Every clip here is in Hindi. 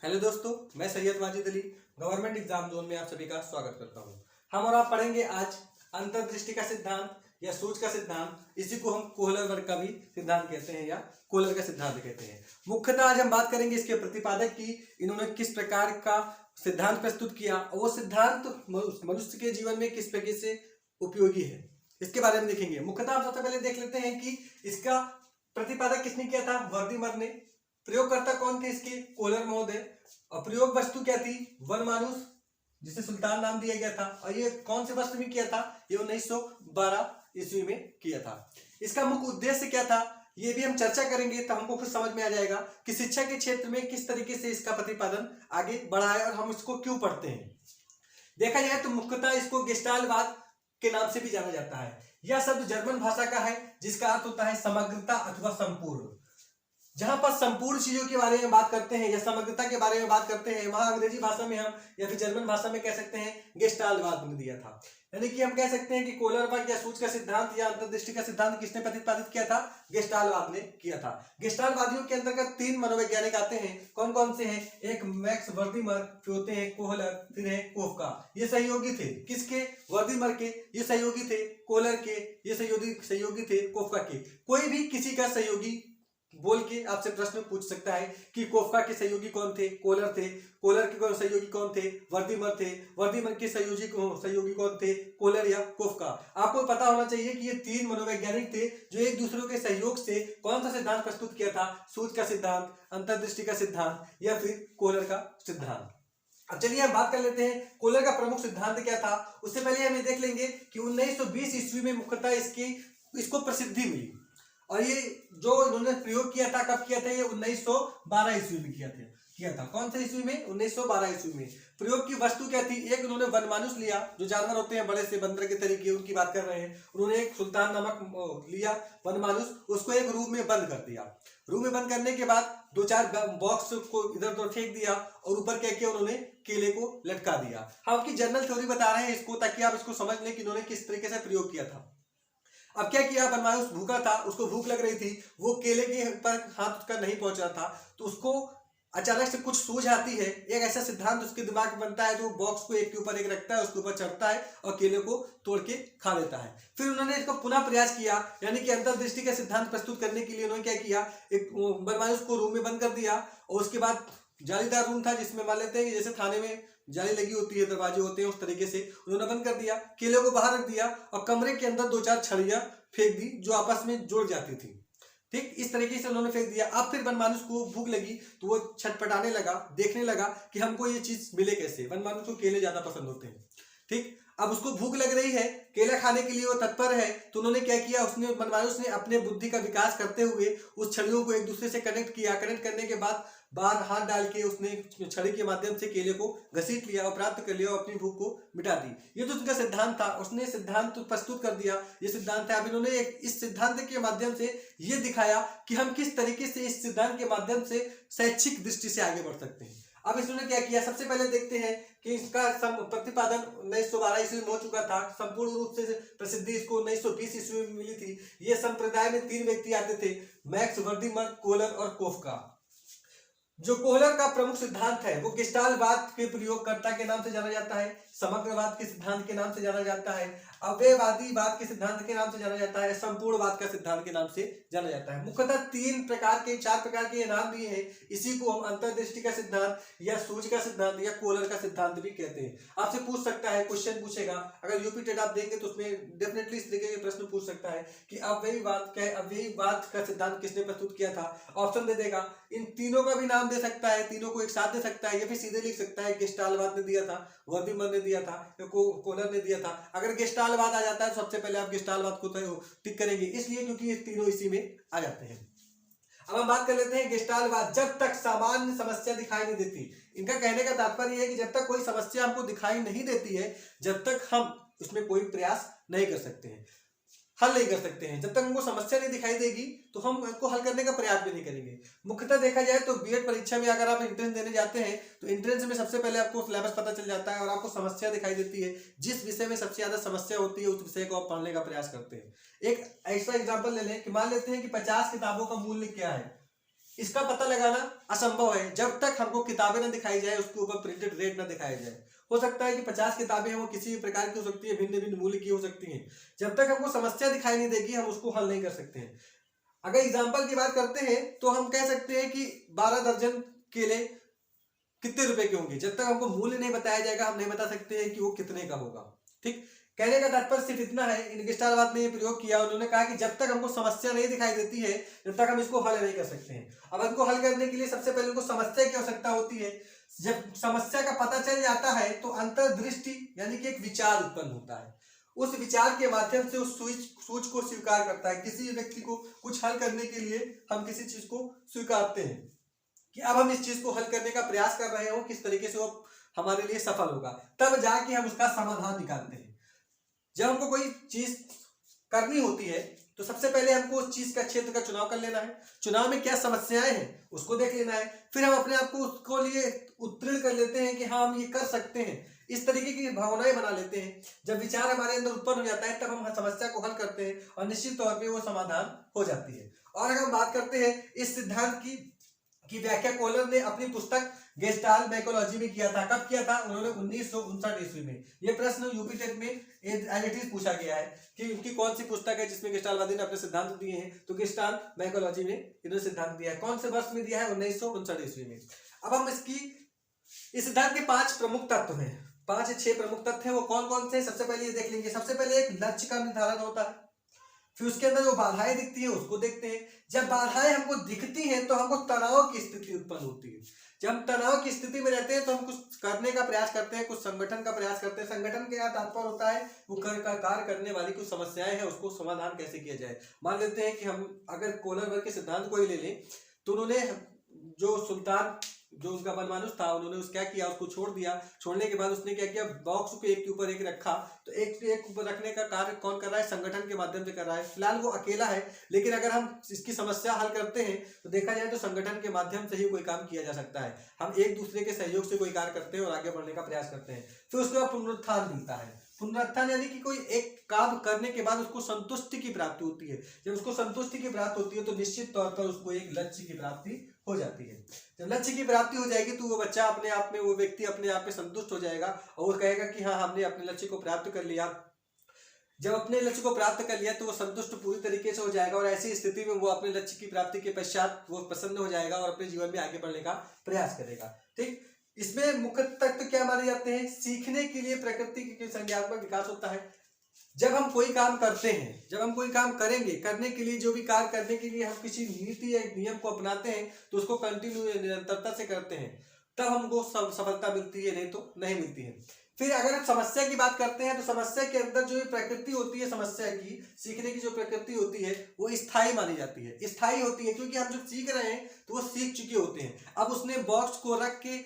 हेलो दोस्तों, मैं Syed Wajid Ali government exam zone में आप सभी का स्वागत करता हूं। हम और आप पढ़ेंगे आज अंतर्दृष्टि का सिद्धांत या सूच का सिद्धांत। इसी को हम कोहलर वर्ग का भी सिद्धांत कहते हैं या कोहलर का सिद्धांत कहते हैं। मुख्यतः आज हम बात करेंगे इसके प्रतिपादक की, इन्होंने किस प्रकार का सिद्धांत प्रस्तुत किया और वो सिद्धांत मनुष्य के जीवन में किस प्रकार से उपयोगी है, इसके बारे में देखेंगे। मुख्यतः हम सबसे पहले देख लेते हैं कि इसका प्रतिपादक किसने किया था, वर्दीमर ने। प्रयोगकर्ता कौन थे इसके, कोहलर महोदय। और प्रयोग वस्तु क्या थी, वनमानुष, जिसे सुल्तान नाम दिया गया था। और ये कौन से वर्ष में किया था, ये 1912 ईस्वी में किया था। इसका मुख्य उद्देश्य क्या था, ये भी हम चर्चा करेंगे, तो हमको खुद समझ में आ जाएगा कि शिक्षा के क्षेत्र में किस तरीके से इसका प्रतिपादन आगे बढ़ा है और हम इसको क्यों पढ़ते हैं। देखा जाए तो मुख्यतः इसको गेस्टाल्टवाद के नाम से भी जाना जाता है। यह शब्द जर्मन भाषा का है, जिसका अर्थ होता है समग्रता अथवा संपूर्ण। जहां पर संपूर्ण चीजों के बारे में बात करते हैं या समग्रता के बारे में बात करते हैं, वहां अंग्रेजी भाषा में हम या फिर जर्मन भाषा में कह सकते हैं गेस्टाल्टवाद ने दिया था। यानी कि हम कह सकते हैं कि कोहलर वर्ग या सूच का सिद्धांत या अंतर्दृष्टि का सिद्धांत किसने प्रतिपादित किया था, गेस्टाल्टवाद ने किया था। गेस्टाल्टवादियों के अंतर्गत 3 मनोवैज्ञानिक आते हैं। कौन कौन से हैं, एक मैक्स वर्दीमर, फिर होते हैं कोहलर, फिर है कोफका। ये सहयोगी थे किसके, वर्दीमर के। ये सहयोगी थे कोहलर के। ये सहयोगी थे कोफका के। कोई भी किसी का सहयोगी बोल के आपसे प्रश्न पूछ सकता है कि कोफका के सहयोगी कौन थे, कोहलर थे। कोहलर के सहयोगी कौन थे, वर्दीमर थे। वर्दीमर के सहयोगी कौन थे, कोहलर या कोफका। आपको पता होना चाहिए कि ये 3 मनोवैज्ञानिक थे जो एक दूसरे के सहयोग से कौन सा सिद्धांत प्रस्तुत किया था, सूच का सिद्धांत, अंतर्दृष्टि का सिद्धांत या फिर कोहलर का सिद्धांत। अब चलिए हम बात कर लेते हैं कोहलर का प्रमुख सिद्धांत क्या था। उससे पहले हम ये देख लेंगे कि 1920 ईस्वी में मुख्यतः इसको प्रसिद्धि मिली। और ये जो इन्होंने प्रयोग किया था, कब किया था, ये 1912 ईस्वी में किया था। कौन से ईस्वी में, 1912 ईस्वी में। प्रयोग की वस्तु क्या थी, एक उन्होंने वनमानुष लिया, जो जानवर होते हैं बड़े से बंदर के तरीके, उनकी बात कर रहे हैं। उन्होंने एक सुल्तान नामक लिया वनमानुष, उसको एक रूम में बंद कर दिया। रूम में बंद करने के बाद 2-4 बॉक्स को इधर उधर फेंक दिया और ऊपर क्या किया, उन्होंने केले को लटका दिया। हम आपकी जनरल थ्योरी बता रहे हैं इसको, ताकि आप इसको समझ लें कि इन्होंने किस तरीके से प्रयोग किया था। अब क्या किया, वनमानुष भूखा था, उसको भूख लग रही थी, वो केले के पर हाथ उसका नहीं पहुंच रहा था, तो उसको अचानक से कुछ सूझ आती है। एक ऐसा सिद्धांत उसके दिमाग में बनता है, तो बॉक्स को एक के ऊपर एक रखता है, उसके ऊपर चढ़ता है और केले को तोड़ के खा लेता है। फिर उन्होंने इसको पुनः प्रयास किया, यानी कि अंतर्दृष्टि का सिद्धांत प्रस्तुत करने के लिए उन्होंने क्या किया, एक वनमानुष को रूम में बंद कर दिया और उसके बाद जालीदार रूम था, जिसमें मान लेते हैं जैसे थाने में जाली लगी होती है, दरवाजे होते हैं, उस तरीके से उन्होंने बंद कर दिया। केले को बाहर रख दिया और कमरे के अंदर 2-4 छड़ियां फेंक दी जो आपस में जुड़ जाती थी। ठीक इस तरीके से उन्होंने फेंक दिया। अब फिर वनमानुष को भूख लगी, तो वो छटपटाने लगा, देखने लगा कि हमको ये चीज मिले कैसे। वनमानुष को केले ज्यादा पसंद होते हैं। ठीक, अब उसको भूख लग रही है, केला खाने के लिए वो तत्पर है, तो उन्होंने क्या किया, वनमानुष ने अपने बुद्धि का विकास करते हुए उस छड़ियों को एक दूसरे से कनेक्ट किया। कनेक्ट करने के बाद बाहर हाथ डाल के उसने छड़ी के माध्यम से केले को घसीट लिया और प्राप्त कर लिया और अपनी भूख को मिटा दी। ये तो उसका सिद्धांत था, उसने सिद्धांत प्रस्तुत कर दिया, ये सिद्धांत है। अब इन्होंने इस सिद्धांत के माध्यम से ये दिखाया कि हम किस तरीके से इस सिद्धांत के माध्यम से शैक्षिक दृष्टि से आगे बढ़ सकते हैं। अब इसने क्या किया, सबसे पहले देखते हैं कि इसका प्रतिपादन 1912 ईस्वी में हो चुका था। संपूर्ण रूप से प्रसिद्धि इसको 1920 ईस्वी में मिली थी। ये संप्रदाय में 3 व्यक्ति आते थे, मैक्स वर्दीमर, कोहलर और कोफका। जो कोहलर का प्रमुख सिद्धांत है वो गेस्टाल्टवाद के प्रयोगकर्ता के नाम से जाना जाता है, समग्रवाद के सिद्धांत के नाम से जाना जाता है, अवयवादीवाद के सिद्धांत के नाम से जाना जाता है, संपूर्णवाद का सिद्धांत के नाम से जाना जाता है। मुख्यतः 4 प्रकार के नाम दिए हैं। इसी को हम अंतर्दृष्टि का सिद्धांत या सूच का सिद्धांत या कोहलर का सिद्धांत भी कहते हैं। आपसे पूछ सकता है, क्वेश्चन पूछेगा, अगर यूपी टेट आप देंगे तो उसमें डेफिनेटली इस तरीके के प्रश्न पूछ सकता है कि अवयवाद क्या है, अवयवाद का सिद्धांत किसने प्रस्तुत किया था। ऑप्शन दे देगा, इन तीनों का भी नाम दे सकता है, तीनों को एक साथ दे सकता है, या फिर सीधे लिख सकता है गेस्टाल्टवाद ने दिया था, वर्दीमर ने दिया था, कोहलर ने दिया था। अगर गेस्टाल्टवाद आ जाता है तो सबसे पहले आप गेस्टाल्टवाद को टिक करेंगे, इसलिए क्योंकि ये तीनों इसी में आ जाते हैं। अब हम बात कर लेते हैं गेस्टाल्टवाद, जब तक सामान्य समस्या दिखाई नहीं देती। इनका कहने का तात्पर्य है कि जब तक कोई समस्या हमको दिखाई नहीं देती है, जब तक हम उसमें कोई प्रयास नहीं कर सकते हैं, हल नहीं कर सकते हैं। जब तक हमको समस्या नहीं दिखाई देगी तो हम इसको हल करने का प्रयास भी नहीं करेंगे। मुख्यतः देखा जाए तो बीएड परीक्षा में अगर आप एंट्रेंस देने जाते हैं तो एंट्रेंस में सबसे पहले आपको सिलेबस पता चल जाता है और आपको समस्या दिखाई देती है। जिस विषय में सबसे ज्यादा समस्या होती है उस विषय को आप पढ़ने का प्रयास करते हैं। एक ऐसा एग्जाम्पल ले लें कि मान लेते हैं कि 50 किताबों का मूल्य क्या है, इसका पता लगाना असंभव है जब तक हमको किताबें ना दिखाई जाए, उसके ऊपर प्रिंटेड रेट ना दिखाया जाए। हो सकता है कि 50 किताबें हैं, वो किसी भी प्रकार की हो सकती है, भिन्न भिन्न मूल्य की हो सकती हैं। जब तक हमको समस्या दिखाई नहीं देगी हम उसको हल नहीं कर सकते हैं। अगर एग्जाम्पल की बात करते हैं तो हम कह सकते हैं कि 12 दर्जन केले कितने रुपए के होंगे, जब तक हमको मूल्य नहीं बताया जाएगा हम नहीं बता सकते हैं कि वो कितने का होगा। ठीक, कहने का तात्पर्य सिर्फ इतना है, इनगिस्टालवाद ने ये प्रयोग किया, उन्होंने कहा कि जब तक हमको समस्या नहीं दिखाई देती है जब तक हम इसको हल नहीं कर सकते हैं। अब इनको हल करने के लिए सबसे पहले उनको समस्या की आवश्यकता होती है। जब समस्या का पता चल जाता है तो अंतर्दृष्टि यानी कि एक विचार उत्पन्न होता है। उस विचार के माध्यम से उस सूझ को स्वीकार करता है। किसी व्यक्ति को कुछ हल करने के लिए हम किसी चीज को स्वीकारते हैं कि अब हम इस चीज को हल करने का प्रयास कर रहे हो, किस तरीके से वो हमारे लिए सफल होगा, तब जाके हम उसका समाधान निकालते हैं। जब हमको कोई चीज करनी होती है तो सबसे पहले हमको उस चीज का क्षेत्र का चुनाव कर लेना है। चुनाव में क्या समस्याएं हैं उसको देख लेना है, फिर हम अपने आप को उसको लिए उत्तीर्ण कर लेते हैं कि हाँ हम ये कर सकते हैं। इस तरीके की भावनाएं बना लेते हैं। जब विचार हमारे अंदर उत्पन्न हो जाता है तब हम समस्या को हल करते हैं और निश्चित तौर पे वो समाधान हो जाती है। और अगर हम बात करते हैं इस सिद्धांत की व्याख्या कोहलर ने अपनी पुस्तक गेस्टाल्ट साइकोलॉजी में किया था। कब किया था? उन्होंने 1959 ईस्वी में। ये प्रश्न यूपी टेट में एज इट इज पूछा गया है कि उनकी कौन सी पुस्तक है जिसमें गेस्टाल्टवादी ने अपने सिद्धांत दिए हैं, तो गेस्टाल्ट साइकोलॉजी में इन्होंने सिद्धांत दिया है। कौन से वर्ष में दिया है? 1959 ईस्वी में। अब हम इस सिद्धांत के 5 प्रमुख तत्व हैं, 5 या 6 प्रमुख तत्व हैं। वो कौन कौन से? सबसे पहले ये देख लेंगे। सबसे पहले एक लक्ष्य का निर्धारण होता है, फिर उसके अंदर जो बाधाएं दिखती है उसको देखते हैं। जब बाधाएं हमको दिखती हैं तो हमको तनाव की स्थिति उत्पन्न होती है। जब हम तनाव की स्थिति में रहते हैं तो हम कुछ करने का प्रयास करते हैं, कुछ संगठन का प्रयास करते हैं। संगठन के यहाँ तात्पर्य होता है वो कार्य करने वाली कुछ समस्याएं हैं, उसको समाधान कैसे किया जाए। मान लेते हैं कि हम अगर कोहलर वर्ग के सिद्धांत को ही ले लें तो उन्होंने जो सुल्तान जो उसका मनमानुस था उन्होंने क्या किया, उसको छोड़ दिया। छोड़ने के बाद उसने क्या किया, बॉक्स को एक के ऊपर एक रखा। तो एक ऊपर रखने का कार्य कौन कर रहा है? संगठन के माध्यम से कर रहा है। फिलहाल वो अकेला है, लेकिन अगर हम इसकी समस्या हल करते हैं तो देखा जाए तो संगठन के माध्यम से ही कोई काम किया जा सकता है। हम एक दूसरे के सहयोग से कोई कार्य करते हैं और आगे बढ़ने का प्रयास करते हैं। फिर उसके बाद पुनरुत्थान मिलता है। पुनरुत्थान यानी कि कोई एक काम करने के बाद उसको संतुष्टि की प्राप्ति होती है। जब उसको संतुष्टि की प्राप्ति होती है तो निश्चित तौर पर उसको एक लक्ष्य की प्राप्ति हो जाती है। जब लक्ष्य की प्राप्ति हो जाएगी तो वो बच्चा अपने आप में, वो व्यक्ति अपने आप में संतुष्ट हो जाएगा और वो कहेगा कि हाँ हमने अपने लक्ष्य को प्राप्त कर लिया। जब अपने लक्ष्य को प्राप्त कर लिया तो वो संतुष्ट पूरी तरीके से हो जाएगा और ऐसी स्थिति में वो अपने लक्ष्य की प्राप्ति के पश्चात वो प्रसन्न हो जाएगा और अपने जीवन में आगे बढ़ने का प्रयास करेगा। ठीक, इसमें मुख्य तत्व क्या माने जाते हैं? सीखने के लिए प्रकृति के संज्ञानात्मक विकास होता है। जब हम कोई काम करते हैं, जब हम कोई काम करेंगे, करने के लिए जो भी कार्य करने के लिए हम किसी नीति या नियम को अपनाते हैं तो उसको कंटिन्यू निरंतरता से करते हैं, तब हमको सफलता मिलती है, नहीं तो नहीं मिलती है। फिर अगर हम समस्या की बात करते हैं तो समस्या के अंदर जो प्रकृति होती है, समस्या की सीखने की जो प्रकृति होती है वो स्थायी मानी जाती है। स्थायी होती है क्योंकि हम जो सीख रहे हैं तो वो सीख चुके होते हैं। अब उसने बॉक्स को रख के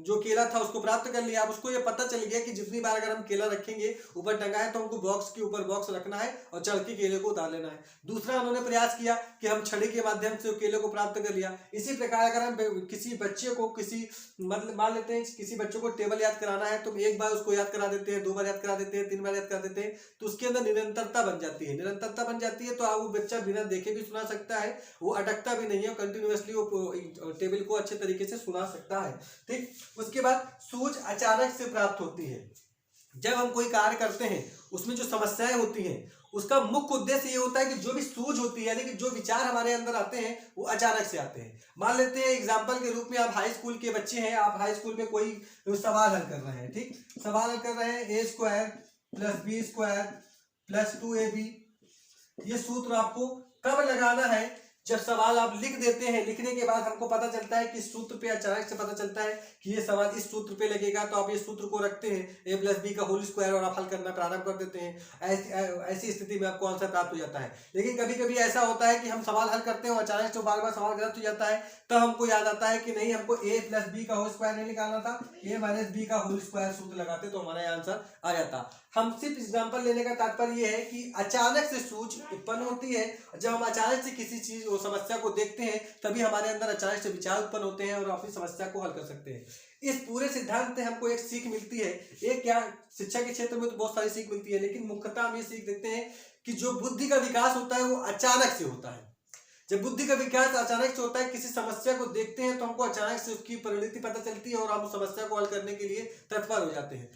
जो केला था उसको प्राप्त कर लिया। अब उसको ये पता चल गया कि जितनी बार अगर हम केला रखेंगे ऊपर टंगा है तो हमको बॉक्स के ऊपर बॉक्स रखना है और चढ़ के केले को उतार लेना है। दूसरा उन्होंने प्रयास किया कि हम छड़ी के माध्यम से केले को प्राप्त कर लिया। इसी प्रकार अगर हम किसी बच्चे को मतलब मान लेते हैं किसी बच्चे को टेबल याद कराना है तो एक बार उसको याद करा देते हैं, 2 बार याद करा देते हैं, 3 बार याद करा देते हैं, तो उसके अंदर निरंतरता बन जाती है। निरंतरता बन जाती है तो वो बच्चा बिना देखे भी सुना सकता है, वो अटकता भी नहीं है, कंटिन्यूअसली वो टेबल को अच्छे तरीके से सुना सकता है। ठीक, उसके बाद सूझ अचानक से प्राप्त होती है। जब हम कोई कार्य करते हैं उसमें जो समस्याएं होती हैं उसका मुख्य उद्देश्य ये होता है कि जो भी सूझ होती है यानी कि जो विचार हमारे अंदर आते हैं वो अचानक से आते हैं। मान लेते हैं एग्जाम्पल के रूप में आप हाई स्कूल के बच्चे हैं, आप हाई स्कूल में कोई सवाल हल कर रहे हैं। ठीक, सवाल हल कर रहे हैं a² + b² + 2ab। ये सूत्र आपको कब लगाना है? जब सवाल आप लिख देते हैं, लिखने के बाद हमको पता चलता है कि सूत्र पे अचानक से पता चलता है कि ये सवाल इस सूत्र पे लगेगा, तो आप ये सूत्र को रखते हैं a + b² और आप हल करना प्रारंभ कर देते हैं। ऐसी स्थिति में आपको आंसर प्राप्त हो जाता है। लेकिन कभी कभी ऐसा होता है कि हम सवाल हल करते हैं और अचानक से बार बार सवाल गलत हो जाता है, तब हमको याद आता है कि नहीं, हमको a + b² नहीं निकालना था, a - b² सूत्र लगाते तो हमारा आंसर आ जाता। हम सिर्फ एग्जाम्पल लेने का तात्पर्य यह है कि अचानक से सूझ उत्पन्न होती है। जब हम अचानक से किसी चीज और समस्या को देखते हैं तभी हमारे अंदर अचानक से विचार उत्पन्न होते हैं और अपनी समस्या को हल कर सकते हैं। इस पूरे सिद्धांत से हमको एक सीख मिलती है। एक क्या, शिक्षा के क्षेत्र में तो बहुत सारी सीख मिलती है, लेकिन मुख्यतः हम ये सीख देखते हैं कि जो बुद्धि का विकास होता है वो अचानक से होता है। जब बुद्धि का विकास अचानक से होता है, किसी समस्या को देखते हैं तो हमको अचानक से उसकी परिणति पता चलती है और हम उस समस्या को हल करने के लिए तत्पर हो जाते हैं।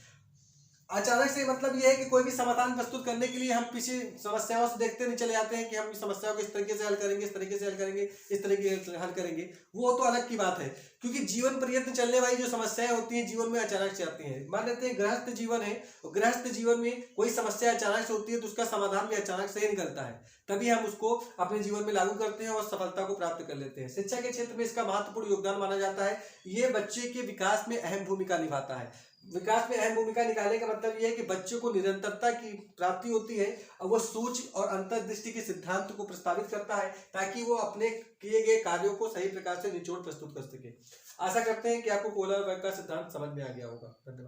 अचानक से मतलब ये है कि कोई भी समाधान प्रस्तुत करने के लिए हम पीछे समस्याओं से देखते नहीं चले जाते हैं कि हम इस समस्याओं को इस तरीके से हल करेंगे, इस तरीके से हल करेंगे, इस तरीके से हल करेंगे। वो तो अलग की बात है, क्योंकि जीवन पर्यंत चलने वाली जो समस्याएं होती हैं जीवन में अचानक से आती हैं। मान लेते हैं गृहस्थ जीवन है, और गृहस्थ जीवन में कोई समस्या अचानक से होती है तो उसका समाधान भी अचानक से ही निकलता है, तभी हम उसको अपने जीवन में लागू करते हैं और सफलता को प्राप्त कर लेते हैं। शिक्षा के क्षेत्र में इसका महत्वपूर्ण योगदान माना जाता है। ये बच्चे के विकास में अहम भूमिका निभाता है। विकास में अहम भूमिका निकालने का मतलब यह है कि बच्चों को निरंतरता की प्राप्ति होती है और वो सूझ और अंतर्दृष्टि के सिद्धांत को प्रस्तावित करता है ताकि वो अपने किए गए कार्यों को सही प्रकार से निचोड़ प्रस्तुत कर सके। आशा करते हैं कि आपको कोहलर वर्ग का सिद्धांत समझ में आ गया होगा। धन्यवाद।